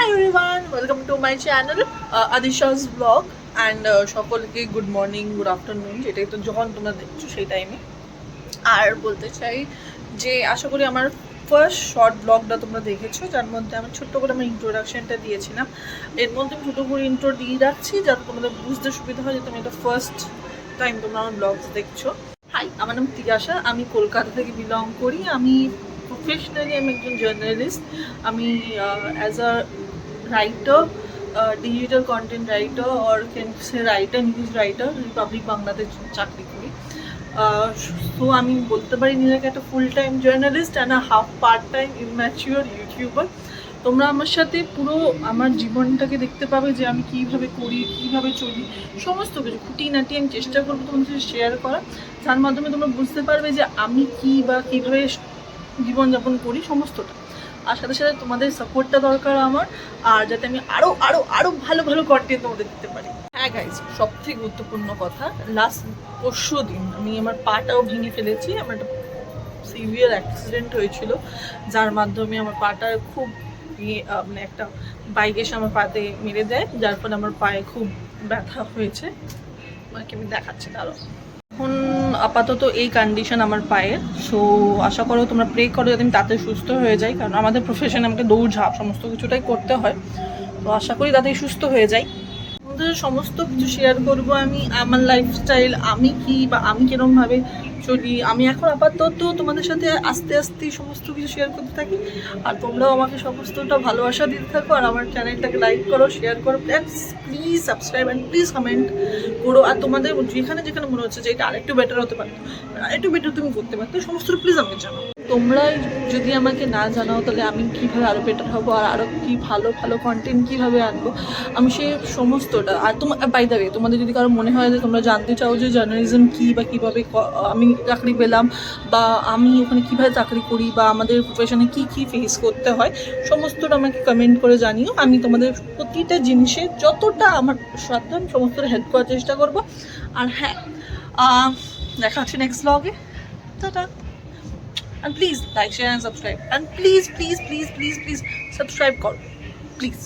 Hi everyone, welcome to my channel Adisha's vlog and সকলকে good morning good afternoon যেটাই তো যখন তোমরা দেখছো সেই টাইমে। আর বলতে চাই যে আশা করি আমার ফার্স্ট শর্ট ব্লগটা তোমরা দেখেছো, যার মধ্যে আমি ছোট্ট করে আমার ইন্ট্রোডাকশনটা দিয়েছিলাম। এর মধ্যে আমি ছোটো করে ইন্ট্রো দিয়ে রাখছি যাতে তোমাদের বুঝতে সুবিধা হয় যে তুমি এটা ফার্স্ট টাইম তোমরা আমার ব্লগস দেখছো। হাই, আমার নাম তিয়াশা, আমি কলকাতা থেকে বিলং করি। আমি প্রফেশনালি আমি একজন জার্নালিস্ট। আমি as a writer, digital content writer or can say writer, news writer, Republic বাংলাতে চাকরি করি। তো আমি বলতে পারি নিজেকে একটা full time journalist and half part time immature YouTuber. তোমরা আমার সাথে পুরো আমার জীবনটাকে দেখতে পাবে যে আমি কীভাবে করি, কীভাবে চলি, সমস্ত কিছু খুঁটিনাটি আমি চেষ্টা করবো তোমাদের সাথে শেয়ার করা, যার মাধ্যমে তোমরা বুঝতে পারবে যে আমি কী বা কীভাবে জীবনযাপন করি সমস্তটা। আর সাথে সাথে তোমাদের সাপোর্টটা দরকার আমার, আর যাতে আমি আরও আরও আরও ভালো ভালো কন্টেন্ট তোমাদের দিতে পারি। হ্যাঁ গাইজ, সবথেকে গুরুত্বপূর্ণ কথা, লাস্ট পরশু দিন আমি আমার পাটাও ভেঙে ফেলেছি। আমার একটা সিভিয়ার অ্যাক্সিডেন্ট হয়েছিল, যার মাধ্যমে আমার পাটার খুব মানে একটা বাইক এসে আমার পাতে মেরে দেয়, যার ফলে আমার পায়ে খুব ব্যথা হয়েছে। আমাকে আমি দেখাচ্ছি আরও। এখন আপাতত এই কন্ডিশন আমার পায়ের। সো আশা করো তোমরা প্রে করো যাতে আমি তাতে সুস্থ হয়ে যাই, কারণ আমাদের প্রফেশনে আমাকে দৌড়ঝাঁপ সমস্ত কিছুটাই করতে হয়। তো আশা করি তাতেই সুস্থ হয়ে যাই। তোমাদের সমস্ত কিছু শেয়ার করবো আমি, আমার লাইফস্টাইল, আমি কি বা আমি কিরমভাবে চলি। আমি এখন আপাতত তোমাদের সাথে আস্তে আস্তে সমস্ত কিছু শেয়ার করতে থাকি, আর তোমরাও আমাকে সমস্তটা ভালোবাসা দিতে থাকো। আর আমার চ্যানেলটাকে লাইক করো, শেয়ার করো, please subscribe and please comment করো। আর তোমাদের যেখানে যেখানে মনে হচ্ছে যে এটা আরেকটু বেটার হতে পারতো, আরেকটু বেটার তুমি করতে পারতো, সমস্তটা প্লিজ আমাকে জানাও। তোমরা যদি আমাকে না জানাও তাহলে আমি কীভাবে আরও বেটার হবো আর আরও কী ভালো ভালো কন্টেন্ট কীভাবে আনবো, আমি সেই সমস্তটা। আর বাই দ্য ওয়ে, তোমাদের যদি কারো মনে হয় যে তোমরা জানতে চাও যে জার্নালিজম কী বা কীভাবে আমি চাকরি পেলাম বা আমি ওখানে কীভাবে চাকরি করি বা আমাদের প্রফেশনে কী কী ফেস করতে হয়, সমস্তটা আমাকে কমেন্ট করে জানিও। আমি তোমাদের প্রতিটা জিনিসে যতটা আমার সাধ্য আমি সমস্তটা হেল্প করার চেষ্টা করবো। আর হ্যাঁ, দেখা হচ্ছে নেক্সট ব্লগে। Tata. And please like, share and subscribe. And please, please, please, please, please subscribe, please.